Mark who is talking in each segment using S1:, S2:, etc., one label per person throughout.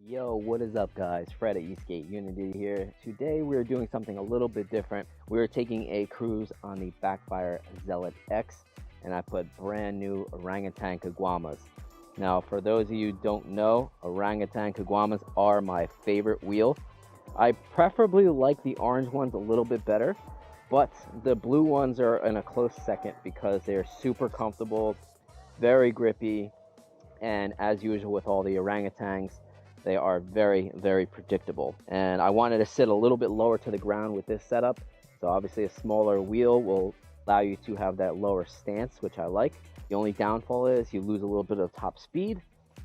S1: Yo, what is up guys? Fred at Eastgate Unity here. Today we're doing something a little bit different. We're taking a cruise on the Backfire Zealot X, and I put brand new Orangatang Caguamas. Now for those of you who don't know, Orangatang Caguamas are my favorite wheel. I preferably like the orange ones a little bit better, but the blue ones are in a close second because they're super comfortable, very grippy, and as usual with all the orangutans, they are very, very predictable. And I wanted to sit a little bit lower to the ground with this setup. So obviously a smaller wheel will allow you to have that lower stance, which I like. The only downfall is you lose a little bit of top speed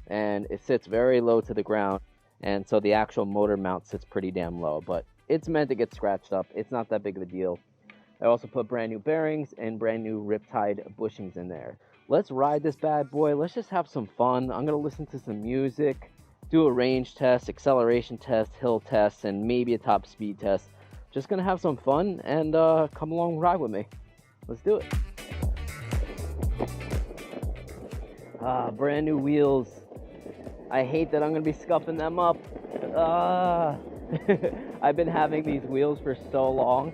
S1: and it sits very low to the ground. And so the actual motor mount sits pretty damn low, but it's meant to get scratched up. It's not that big of a deal. I also put brand new bearings and brand new riptide bushings in there. Let's ride this bad boy. Let's just have some fun. I'm gonna listen to some music, do a range test, acceleration test, hill test, and maybe a top speed test. Just gonna have some fun and come along and ride with me. Let's do it. Brand new wheels. I hate that I'm gonna be scuffing them up. I've been having these wheels for so long,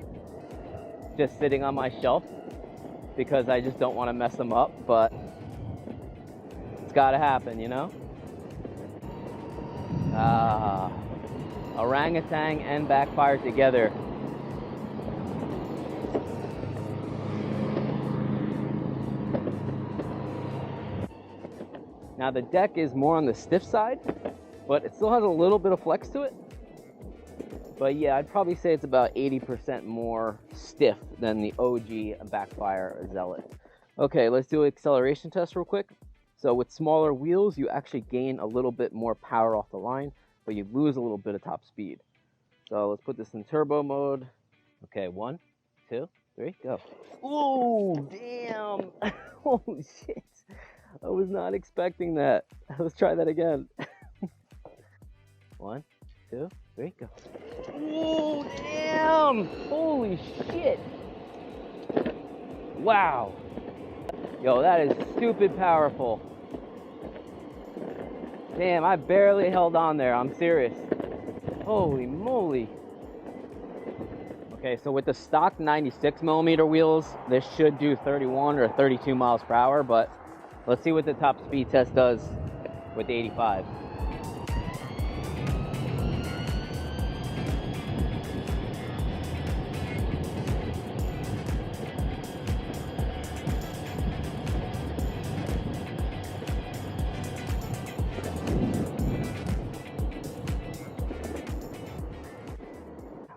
S1: just sitting on my shelf because I just don't want to mess them up, but it's gotta happen, you know? Orangatang and Backfire together. Now the deck is more on the stiff side, but it still has a little bit of flex to it. But yeah, I'd probably say it's about 80% more stiff than the OG Backfire Zealot. Okay, let's do an acceleration test real quick. So with smaller wheels, you actually gain a little bit more power off the line, but you lose a little bit of top speed. So let's put this in turbo mode. Okay, 1, 2, 3, go. Oh, damn. Holy shit. I was not expecting that. Let's try that again. 1, 2, 3, go. Oh, damn. Holy shit. Wow. Yo, that is stupid powerful. Damn, I barely held on there. I'm serious. Holy moly. Okay, so with the stock 96mm wheels, this should do 31 or 32 miles per hour, but let's see what the top speed test does with the 85.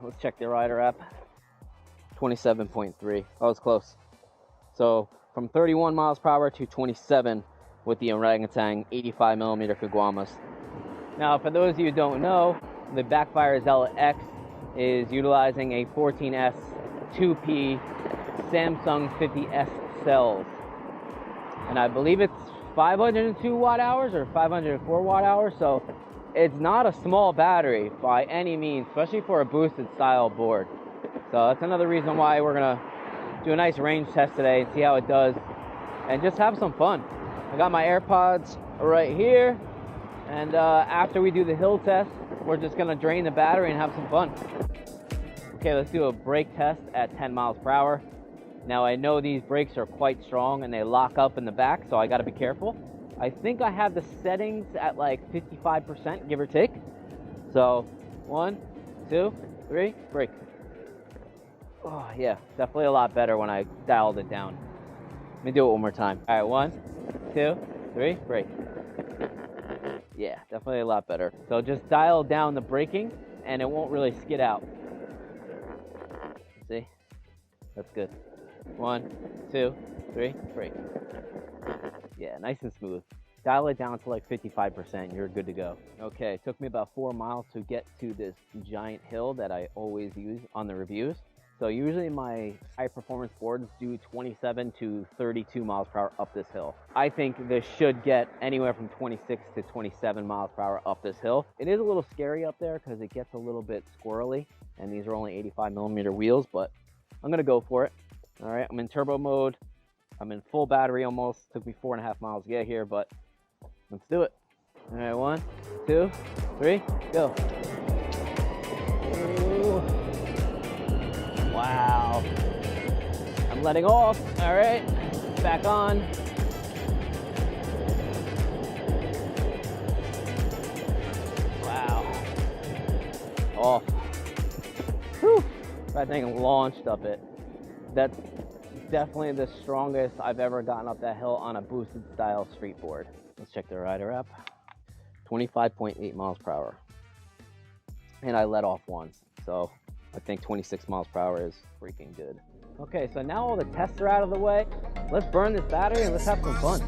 S1: Let's check the rider app. 27.3. That was close. So from 31 miles per hour to 27 with the Orangatang 85mm Caguamas. Now, for those of you who don't know, the Backfire Zealot X is utilizing a 14S 2P Samsung 50S cells, and I believe it's 502 watt hours or 504 watt hours. So it's not a small battery by any means, especially for a boosted style board. So that's another reason why we're gonna do a nice range test today and see how it does and just have some fun. I got my AirPods right here, and after we do the hill test, we're just gonna drain the battery and have some fun. Okay, let's do a brake test at 10 miles per hour. Now I know these brakes are quite strong and they lock up in the back, so I gotta be careful. I think I have the settings at like 55%, give or take. So 1, 2, 3, brake. Oh yeah, definitely a lot better when I dialed it down. Let me do it one more time. All right, 1, 2, 3, brake. Yeah, definitely a lot better. So just dial down the braking and it won't really skid out. See? That's good. 1, 2, 3, brake. Yeah, nice and smooth. Dial it down to like 55%, you're good to go. Okay, it took me about 4 miles to get to this giant hill that I always use on the reviews. So usually my high performance boards do 27 to 32 miles per hour up this hill. I think this should get anywhere from 26 to 27 miles per hour up this hill. It is a little scary up there because it gets a little bit squirrely, and these are only 85mm wheels, but I'm gonna go for it. All right, I'm in turbo mode. I'm in full battery almost. Took me 4.5 miles to get here, but let's do it. All right, 1, 2, 3, go. Ooh. Wow. I'm letting off. All right, back on. Wow. Off. Whew. I think I launched up it. That's definitely the strongest I've ever gotten up that hill on a boosted style street board. Let's check the rider app. 25.8 miles per hour. And I let off once. So I think 26 miles per hour is freaking good. Okay, so now all the tests are out of the way. Let's burn this battery and let's have some fun.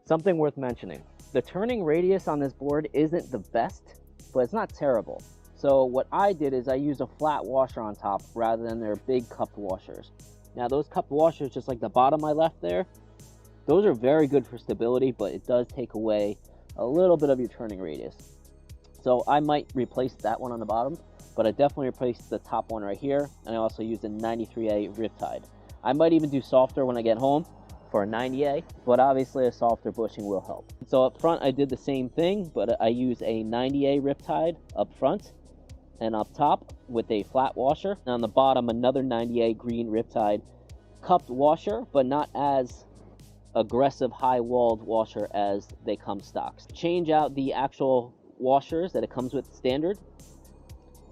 S1: Something worth mentioning, the turning radius on this board isn't the best, but it's not terrible. So what I did is I used a flat washer on top rather than their big cupped washers. Now those cupped washers, just like the bottom I left there, those are very good for stability, but it does take away a little bit of your turning radius. So I might replace that one on the bottom, but I definitely replaced the top one right here, and I also used a 93A riptide. I might even do softer when I get home for a 90A, but obviously a softer bushing will help. So up front I did the same thing, but I use a 90A riptide up front and up top with a flat washer, and on the bottom another 90A green riptide cupped washer, but not as aggressive high walled washer as they come stocks. Change out the actual washers that it comes with standard,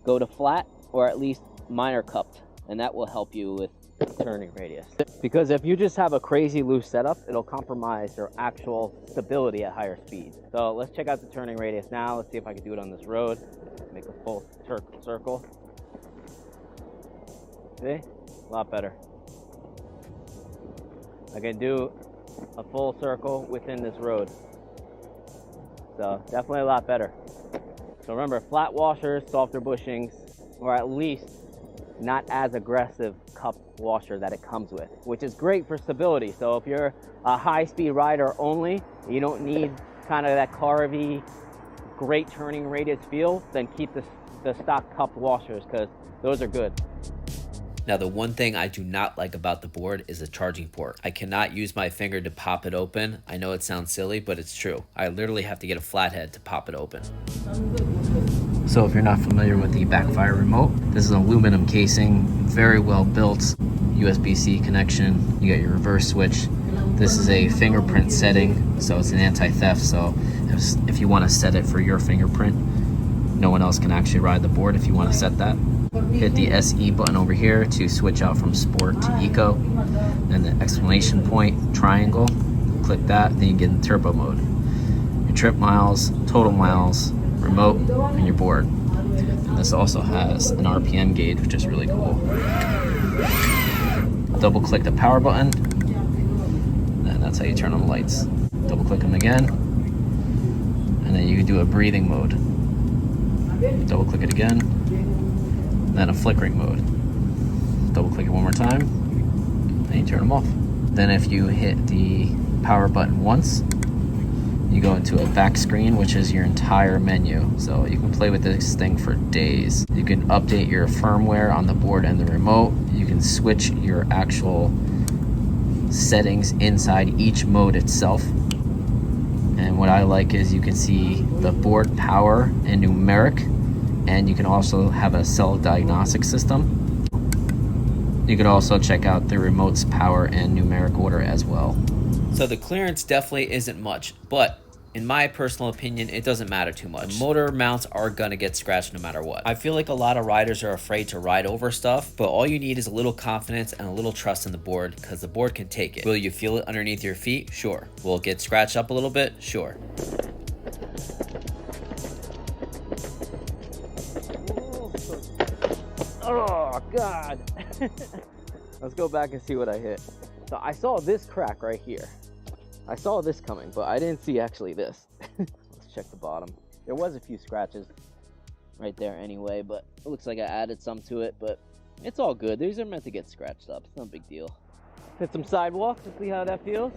S1: go to flat or at least minor cupped, and that will help you with turning radius. Because if you just have a crazy loose setup, it'll compromise your actual stability at higher speeds. So let's check out the turning radius now. Let's see if I can do it on this road. Make a full circle. See? A lot better. I can do a full circle within this road. So definitely a lot better. So remember, flat washers, softer bushings, or at least not as aggressive cupped washer that it comes with, which is great for stability. So if you're a high-speed rider only, you don't need kind of that carvy, great turning radius feel, then keep the stock cupped washers, because those are good.
S2: Now, the one thing I do not like about the board is the charging port. I cannot use my finger to pop it open. I know it sounds silly, but it's true. I literally have to get a flathead to pop it open. So if you're not familiar with the Backfire remote, this is an aluminum casing, very well built, USB-C connection. You got your reverse switch. This is a fingerprint setting, so it's an anti-theft. So if you want to set it for your fingerprint, no one else can actually ride the board if you want to set that. Hit the SE button over here to switch out from sport to eco, and the exclamation point triangle, click that, then you get in turbo mode. Your trip miles, total miles, remote, and your board. And this also has an RPM gauge, which is really cool. Double click the power button, and that's how you turn on the lights. Double click them again, and then you can do a breathing mode. Double click it again, then a flickering mode. double click it one more time, and you turn them off. Then if you hit the power button once, you go into a back screen, which is your entire menu. So you can play with this thing for days. You can update your firmware on the board and the remote. You can switch your actual settings inside each mode itself. And what I like is you can see the board power and numeric, and you can also have a cell diagnostic system. You could also check out the remote's power and numeric order as well. So the clearance definitely isn't much, but in my personal opinion, it doesn't matter too much. The motor mounts are gonna get scratched no matter what. I feel like a lot of riders are afraid to ride over stuff, but all you need is a little confidence and a little trust in the board, because the board can take it. Will you feel it underneath your feet? Sure. Will it get scratched up a little bit? Sure.
S1: Oh, God. Let's go back and see what I hit. So I saw this crack right here. I saw this coming, but I didn't see actually this. Let's check the bottom. There was a few scratches right there anyway, but it looks like I added some to it, but it's all good. These are meant to get scratched up. It's no big deal. Hit some sidewalk to see how that feels.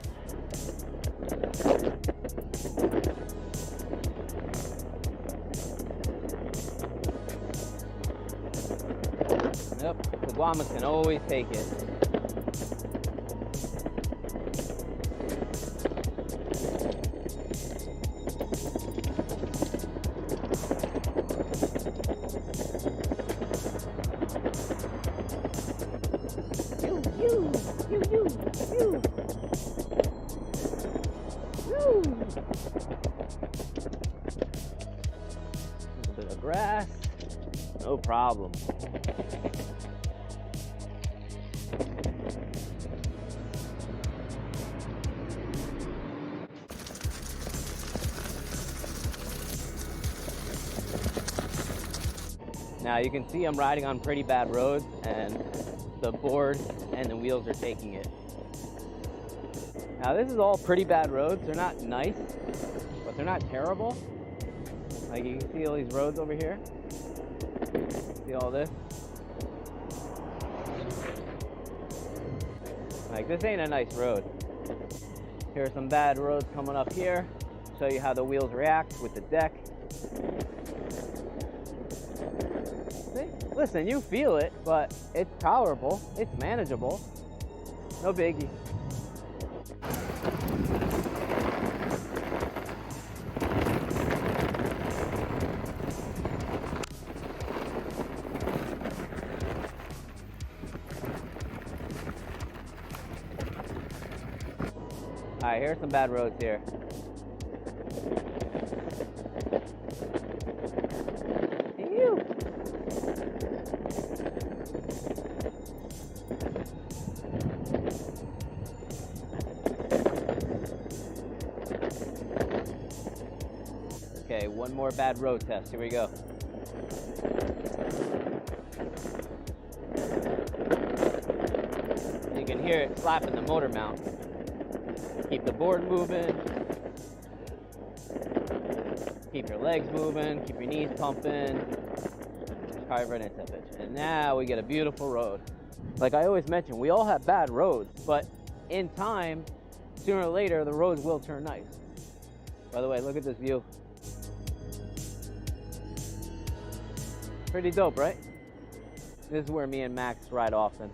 S1: Yep, the Caguamas can always take it. A bit of grass, no problem. Now you can see I'm riding on pretty bad roads, and the board and the wheels are taking it. Now this is all pretty bad roads. They're not nice, but they're not terrible. Like you can see all these roads over here. See all this? Like this ain't a nice road. Here are some bad roads coming up here. Show you how the wheels react with the deck. See? Listen, you feel it, but it's tolerable. It's manageable. No biggie. Alright, here's some bad roads here. Ew. Okay, one more bad road test. Here we go. You can hear it slapping the motor mount. Keep the board moving. Keep your legs moving. Keep your knees pumping. Carve right into that bitch. And now we get a beautiful road. Like I always mention, we all have bad roads, but in time, sooner or later, the roads will turn nice. By the way, look at this view. Pretty dope, right? This is where me and Max ride often.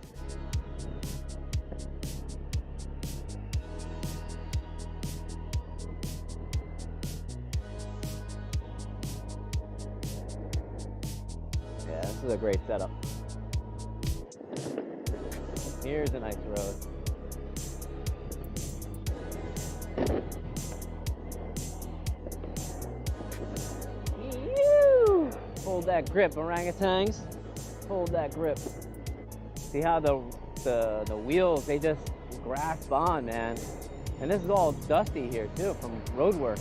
S1: Yeah, this is a great setup. Here's a nice road. Hold that grip, orangutans. Hold that grip. See how the wheels, they just grasp on, man. And this is all dusty here too from road work.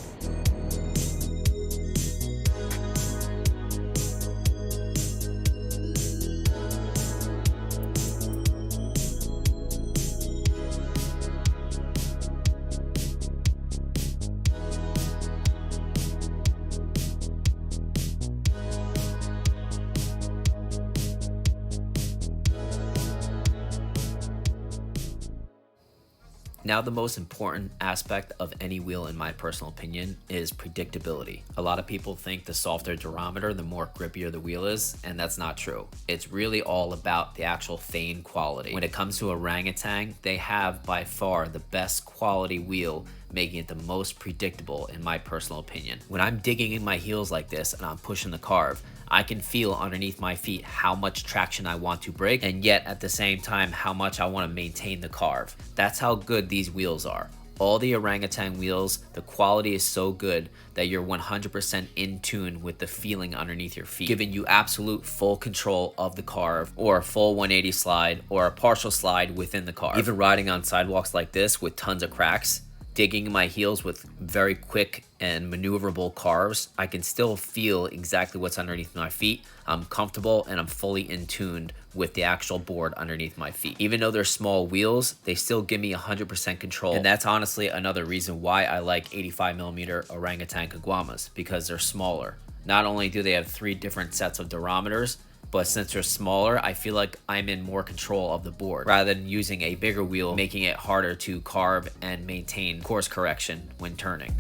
S2: Now, the most important aspect of any wheel, in my personal opinion, is predictability. A lot of people think the softer durometer, the more grippier the wheel is, and that's not true. It's really all about the actual fane quality. When it comes to Orangatang, they have by far the best quality wheel, making it the most predictable in my personal opinion. When I'm digging in my heels like this and I'm pushing the carve, I can feel underneath my feet how much traction I want to break, and yet at the same time how much I want to maintain the carve. That's how good these wheels are. All the Orangatang wheels, the quality is so good that you're 100% in tune with the feeling underneath your feet, giving you absolute full control of the carve, or a full 180 slide, or a partial slide within the carve. Even riding on sidewalks like this with tons of cracks, digging in my heels with very quick and maneuverable carves, I can still feel exactly what's underneath my feet. I'm comfortable and I'm fully in tune with the actual board underneath my feet. Even though they're small wheels, they still give me 100% control. And that's honestly another reason why I like 85mm Orangatang Caguamas, because they're smaller. Not only do they have 3 different sets of durometers, but since they're smaller, I feel like I'm in more control of the board rather than using a bigger wheel, making it harder to carve and maintain course correction when turning.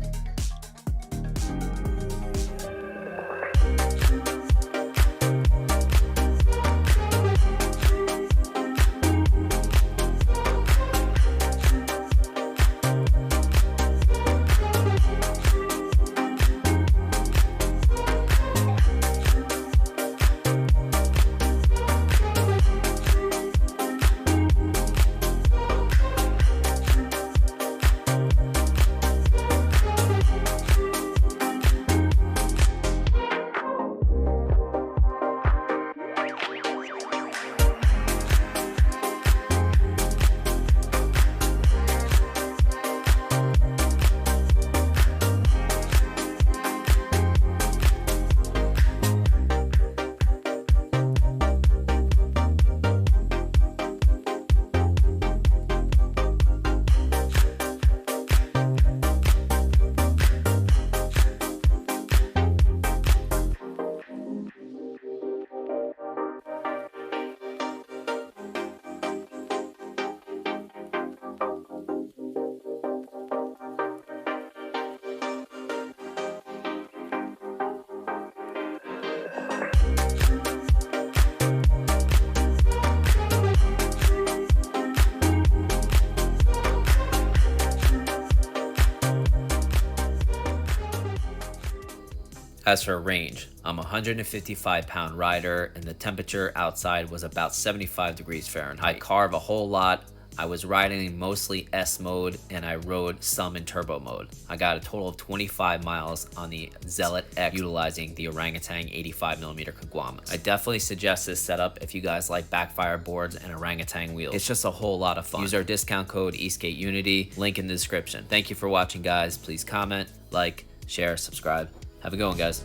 S2: As for range, I'm a 155-pound rider and the temperature outside was about 75 degrees Fahrenheit. I carve a whole lot. I was riding in mostly S mode and I rode some in turbo mode. I got a total of 25 miles on the Zealot X utilizing the Orangatang 85mm Caguamas. I definitely suggest this setup if you guys like Backfire boards and Orangatang wheels. It's just a whole lot of fun. Use our discount code ESkateUnity, link in the description. Thank you for watching, guys. Please comment, like, share, subscribe. Have a good one, guys.